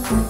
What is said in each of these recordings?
Nintendo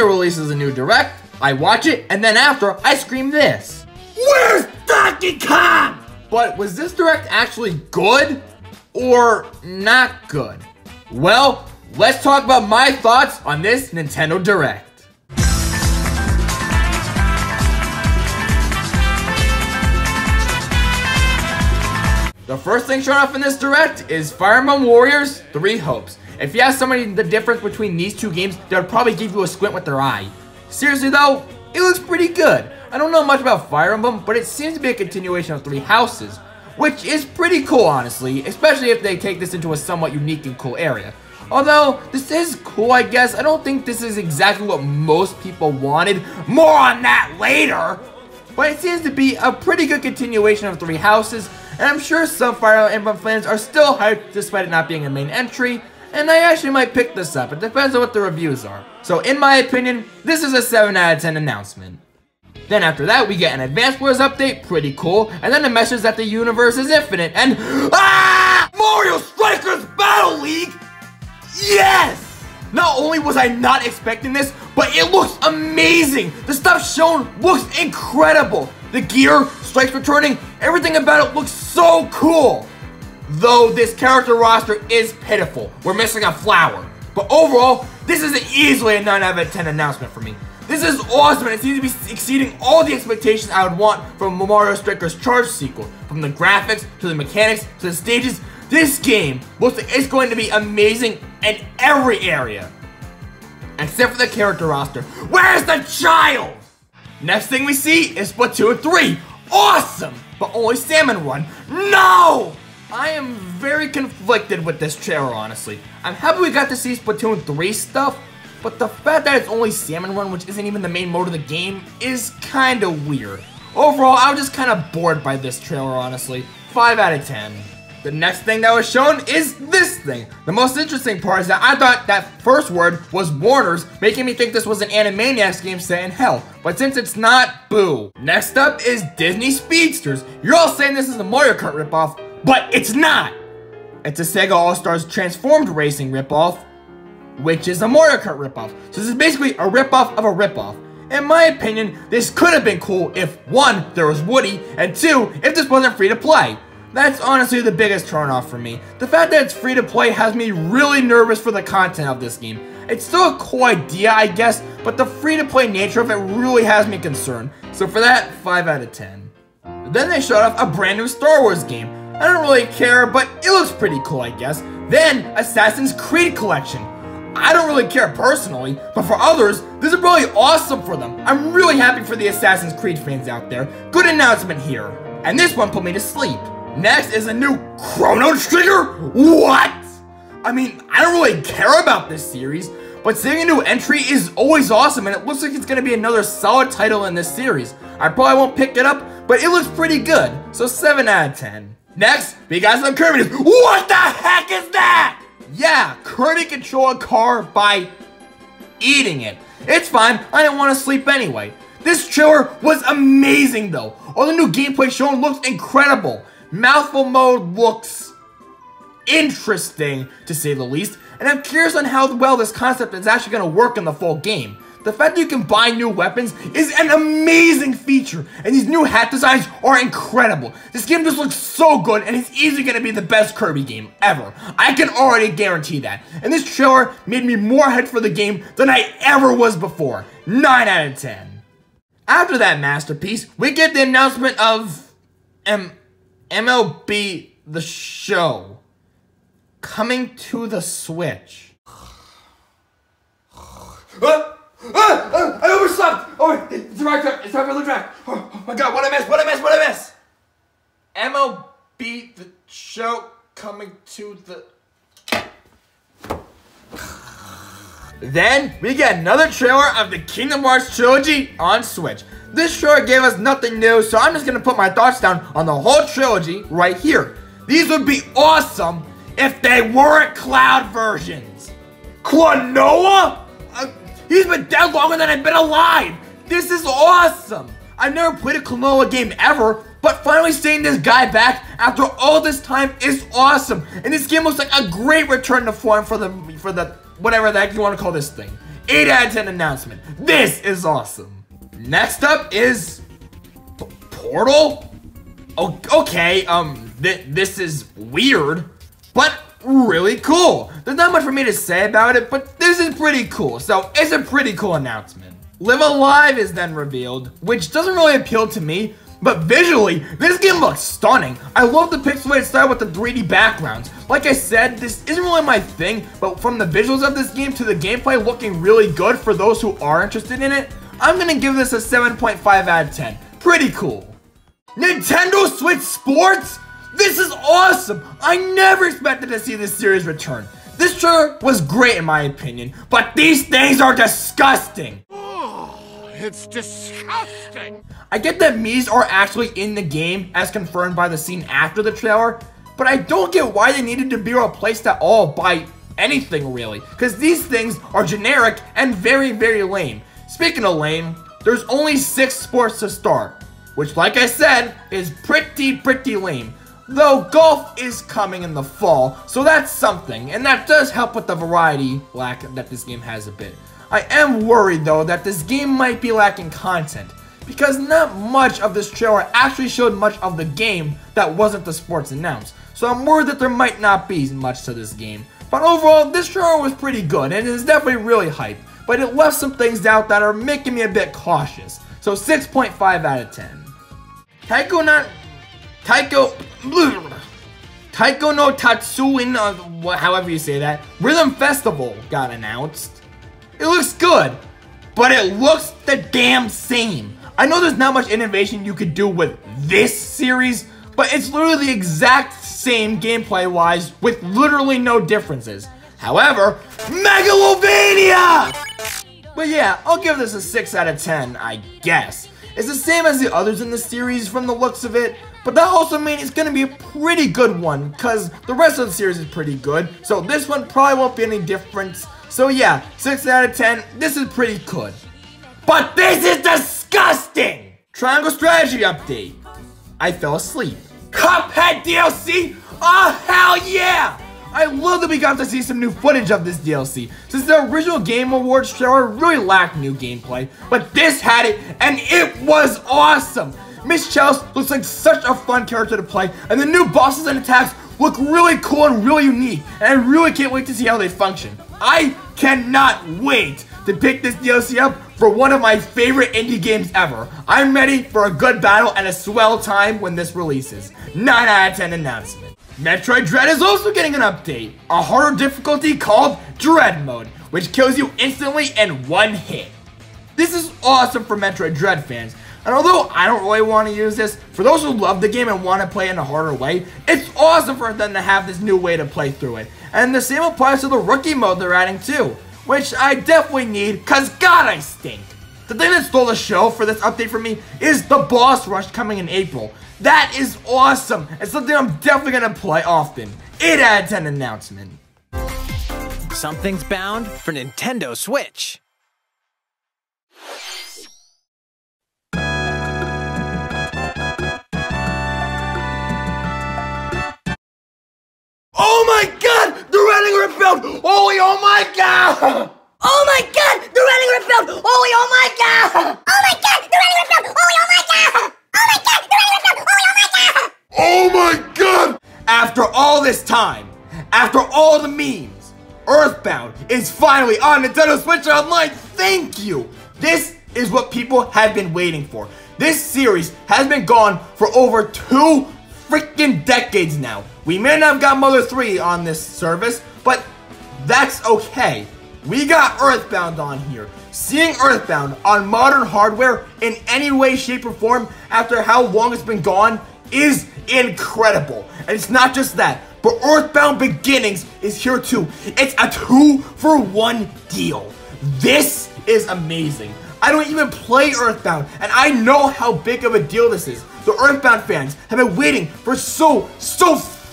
releases a new Direct, I watch it, and then after, I scream this. Where's Donkey Kong? But was this Direct actually good or not good? Well, let's talk about my thoughts on this Nintendo Direct. The first thing shown off in this Direct is Fire Emblem Warriors 3 Hopes. If you ask somebody the difference between these two games, they would probably give you a squint with their eye. Seriously though, it looks pretty good. I don't know much about Fire Emblem, but it seems to be a continuation of 3 Houses, which is pretty cool honestly, especially if they take this into a somewhat unique and cool area. Although, this is cool I guess, I don't think this is exactly what most people wanted. More on that later! But it seems to be a pretty good continuation of 3 Houses, and I'm sure some Fire Emblem fans are still hyped despite it not being a main entry. And I actually might pick this up, it depends on what the reviews are. So in my opinion, this is a 7 out of 10 announcement. Then after that, we get an Advanced Wars update, pretty cool, and then a message that the universe is infinite, and Mario Strikers Battle League! Yes! Not only was I not expecting this, but it looks amazing! The stuff shown looks incredible! The gear, strikes returning, everything about it looks so cool! Though this character roster is pitiful. We're missing a flower. But overall, this is easily a 9 out of 10 announcement for me. This is awesome and it seems to be exceeding all the expectations I would want from Mario Strikers Charge sequel. From the graphics, to the mechanics, to the stages, this game looks like it's going to be amazing in every area. Except for the character roster. Where's the child? Next thing we see is Splatoon 3. Awesome! But only Salmon Run. No! I am very conflicted with this trailer, honestly. I'm happy we got to see Splatoon 3 stuff, but the fact that it's only Salmon Run, which isn't even the main mode of the game, is kinda weird. Overall, I was just kinda bored by this trailer, honestly. 5 out of 10. The next thing that was shown is this thing. The most interesting part is that I thought that first word was Warner's, making me think this was an Animaniacs game set in hell. But since it's not, boo. Next up is Disney Speedsters. You're all saying this is a Mario Kart ripoff, but it's not! It's a Sega All-Stars Transformed Racing ripoff, which is a Mario Kart ripoff. So this is basically a ripoff of a ripoff. In my opinion, this could have been cool if 1, there was Woody, and 2, if this wasn't free to play. That's honestly the biggest turnoff for me. The fact that it's free to play has me really nervous for the content of this game. It's still a cool idea, I guess, but the free to play nature of it really has me concerned. So for that, 5 out of 10. Then they showed off a brand new Star Wars game. I don't really care, but it looks pretty cool, I guess. Then, Assassin's Creed Collection. I don't really care personally, but for others, this is really awesome for them. I'm really happy for the Assassin's Creed fans out there. Good announcement here. And this one put me to sleep. Next is a new Chrono Trigger? What? I mean, I don't really care about this series, but seeing a new entry is always awesome, and it looks like it's going to be another solid title in this series. I probably won't pick it up, but it looks pretty good, so 7 out of 10. Next, we got some Kirby news. What the heck is that? Yeah, Kirby can control a car by eating it. It's fine, I didn't want to sleep anyway. This trailer was amazing though. All the new gameplay shown looks incredible. Mouthful mode looks interesting, to say the least, and I'm curious on how well this concept is actually going to work in the full game. The fact that you can buy new weapons is an amazing feature, and these new hat designs are incredible. This game just looks so good, and it's easily going to be the best Kirby game ever. I can already guarantee that. And this trailer made me more hyped for the game than I ever was before. 9 out of 10. After that masterpiece, we get the announcement of MLB The Show coming to the Switch. I overslept! Oh, it's the right track. It's time for the track. Oh my god, what I miss? What I miss? What I miss? MLB The Show coming to the... Then, we get another trailer of the Kingdom Hearts trilogy on Switch. This trailer gave us nothing new, so I'm just going to put my thoughts down on the whole trilogy right here. These would be awesome if they weren't cloud versions. Klonoa? He's been dead longer than I've been alive. This is awesome. I've never played a Klonoa game ever, but finally seeing this guy back after all this time is awesome. And this game looks like a great return to form for the whatever the heck you want to call this thing. 8 out of 10 announcement. This is awesome. Next up is Portal. Oh, okay, this is weird, but really cool. There's not much for me to say about it, but this is pretty cool. So it's a pretty cool announcement. Live Alive is then revealed, which doesn't really appeal to me, but visually, this game looks stunning. I love the pixelated style with the 3D backgrounds. Like I said, this isn't really my thing, but from the visuals of this game to the gameplay looking really good for those who are interested in it, I'm gonna give this a 7.5 out of 10. Pretty cool. Nintendo Switch Sports? This is awesome! I never expected to see this series return. This trailer was great in my opinion, but these things are disgusting! Oh, it's disgusting! I get that Mii's are actually in the game, as confirmed by the scene after the trailer, but I don't get why they needed to be replaced at all by anything really, because these things are generic and very, very lame. Speaking of lame, there's only 6 sports to start, which like I said, is pretty lame. Though golf is coming in the fall, so that's something, and that does help with the variety lack that this game has a bit. I am worried though that this game might be lacking content, because not much of this trailer actually showed much of the game that wasn't the sports announced, so I'm worried that there might not be much to this game. But overall, this trailer was pretty good, and it is definitely really hyped, but it left some things out that are making me a bit cautious, so 6.5 out of 10. Taiko no Tatsuin, however you say that, Rhythm Festival got announced. It looks good, but it looks the damn same. I know there's not much innovation you could do with this series, but it's literally the exact same gameplay-wise with literally no differences. However, Megalovania! But yeah, I'll give this a 6 out of 10, I guess. It's the same as the others in the series from the looks of it, but that also means it's going to be a pretty good one, because the rest of the series is pretty good, so this one probably won't be any different. So yeah, 6 out of 10, this is pretty good. But this is disgusting! Triangle Strategy Update. I fell asleep. Cuphead DLC? Oh, hell yeah! I love that we got to see some new footage of this DLC, since the original Game Awards trailer really lacked new gameplay, but this had it, and it was awesome! Miss Chalice looks like such a fun character to play, and the new bosses and attacks look really cool and really unique, and I really can't wait to see how they function. I cannot wait to pick this DLC up for one of my favorite indie games ever. I'm ready for a good battle and a swell time when this releases. 9 out of 10 announcement. Metroid Dread is also getting an update, a harder difficulty called Dread Mode, which kills you instantly in one hit. This is awesome for Metroid Dread fans, and although I don't really want to use this, for those who love the game and want to play in a harder way, it's awesome for them to have this new way to play through it. And the same applies to the Rookie Mode they're adding too, which I definitely need, cause God I stink. The thing that stole the show for this update for me is the Boss Rush coming in April. That is awesome, and something I'm definitely gonna play often. 8 out of 10 announcement. Something's bound for Nintendo Switch. Oh my god! The Redding Rebuild! Holy oh my god! Oh my god! The Redding Rebuild! Holy oh my god! Oh my god! The Redding Rebuild! Holy oh my god! Oh my god! The Redding Rebuild! Holy oh my god! Oh my god! After all this time, after all the memes, Earthbound is finally on Nintendo Switch Online. Thank you! This is what people have been waiting for. This series has been gone for over 2 freaking decades now. We may not have got Mother 3 on this service, but that's okay. We got Earthbound on here. Seeing Earthbound on modern hardware in any way, shape, or form after how long it's been gone is incredible. And it's not just that, but Earthbound Beginnings is here too. It's a 2-for-1 deal. This is amazing. I don't even play Earthbound, and I know how big of a deal this is. The Earthbound fans have been waiting for so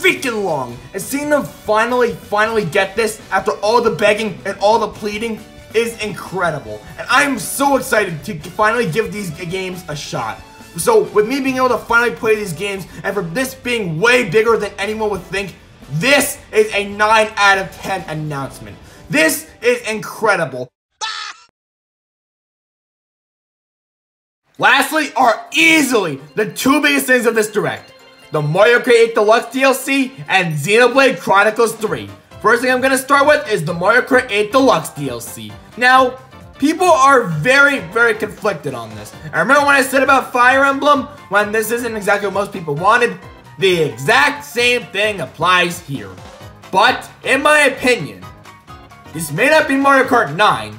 freaking long. And seeing them finally get this after all the begging and all the pleading is incredible. And I'm so excited to finally give these games a shot. So with me being able to finally play these games and for this being way bigger than anyone would think, this is a 9 out of 10 announcement. This is incredible. Lastly are easily the two biggest things of this Direct. The Mario Kart 8 Deluxe DLC and Xenoblade Chronicles 3. First thing I'm going to start with is the Mario Kart 8 Deluxe DLC. Now, people are very conflicted on this. I remember when I said about Fire Emblem, when this isn't exactly what most people wanted, the exact same thing applies here. But, in my opinion, this may not be Mario Kart 9,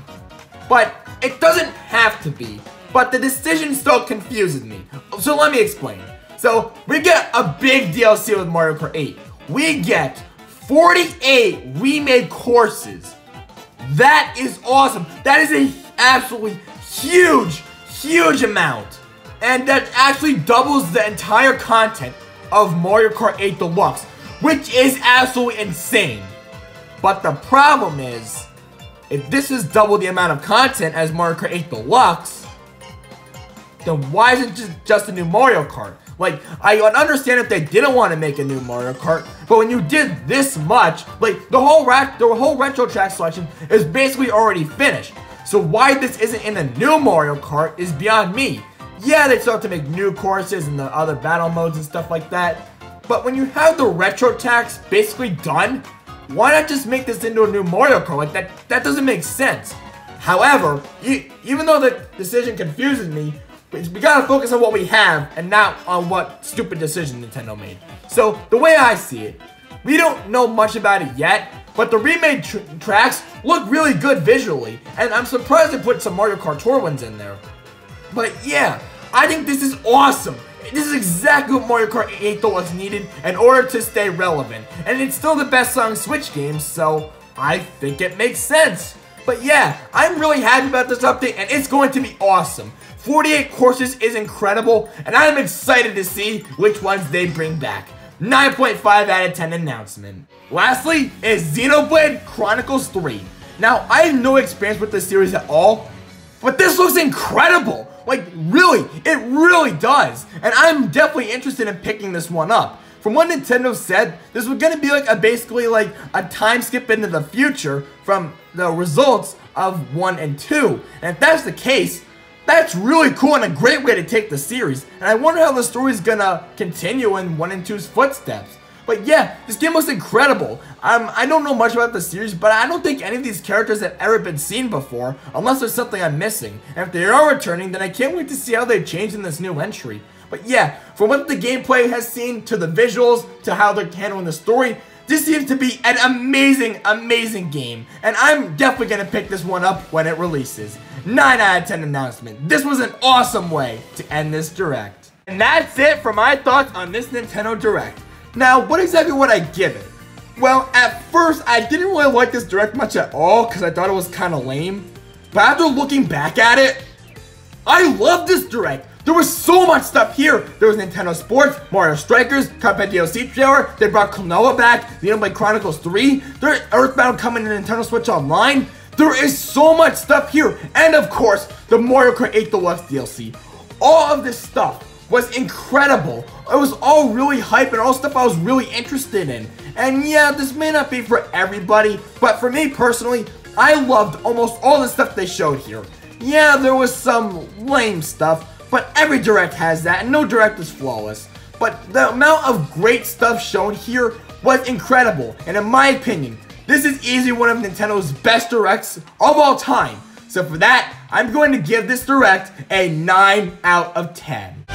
but it doesn't have to be. But the decision still confuses me. So let me explain. So, we get a big DLC with Mario Kart 8. We get 48 remade courses. That is awesome. That is an absolutely huge amount. And that actually doubles the entire content of Mario Kart 8 Deluxe, which is absolutely insane. But the problem is, if this is double the amount of content as Mario Kart 8 Deluxe, then why isn't it just a new Mario Kart? Like, I understand if they didn't want to make a new Mario Kart, but when you did this much, like, the whole retro track selection is basically already finished. So why this isn't in a new Mario Kart is beyond me. Yeah, they still have to make new courses and the other battle modes and stuff like that, but when you have the retro tracks basically done, why not just make this into a new Mario Kart? Like, that doesn't make sense. However, even though the decision confuses me, we gotta focus on what we have and not on what stupid decision Nintendo made. So, the way I see it, we don't know much about it yet, but the remade tracks look really good visually, and I'm surprised they put some Mario Kart Tour ones in there. But yeah, I think this is awesome. This is exactly what Mario Kart 8 Deluxe needed in order to stay relevant, and it's still the best-selling Switch game, so I think it makes sense. But yeah, I'm really happy about this update, and it's going to be awesome. 48 courses is incredible, and I'm excited to see which ones they bring back. 9.5 out of 10 announcement. Lastly is Xenoblade Chronicles 3. Now, I have no experience with this series at all, but this looks incredible. Like, really, it really does. And I'm definitely interested in picking this one up. From what Nintendo said, this was going to be like basically like a time skip into the future from the results of 1 and 2. And if that's the case, that's really cool and a great way to take the series. And I wonder how the story is gonna continue in 1 and 2's footsteps. But yeah, this game looks incredible. I don't know much about the series, but I don't think any of these characters have ever been seen before, unless there's something I'm missing. And if they are returning, then I can't wait to see how they change in this new entry. But yeah, from what the gameplay has seen, to the visuals, to how they're handling the story, this seems to be an amazing game. And I'm definitely going to pick this one up when it releases. 9 out of 10 announcement. This was an awesome way to end this Direct. And that's it for my thoughts on this Nintendo Direct. Now, what exactly would I give it? Well, at first, I didn't really like this Direct much at all because I thought it was kind of lame. But after looking back at it, I love this Direct. There was so much stuff here. There was Nintendo Sports, Mario Strikers, Cuphead DLC trailer. They brought Klonoa back, Xenoblade Chronicles 3. There's Earthbound coming to Nintendo Switch Online. There is so much stuff here. And of course, the Mario Kart 8 Deluxe DLC. All of this stuff was incredible. It was all really hype and all stuff I was really interested in. And yeah, this may not be for everybody, but for me personally, I loved almost all the stuff they showed here. Yeah, there was some lame stuff, but every Direct has that, and no Direct is flawless. But the amount of great stuff shown here was incredible, and in my opinion, this is easily one of Nintendo's best Directs of all time. So for that, I'm going to give this Direct a 9 out of 10.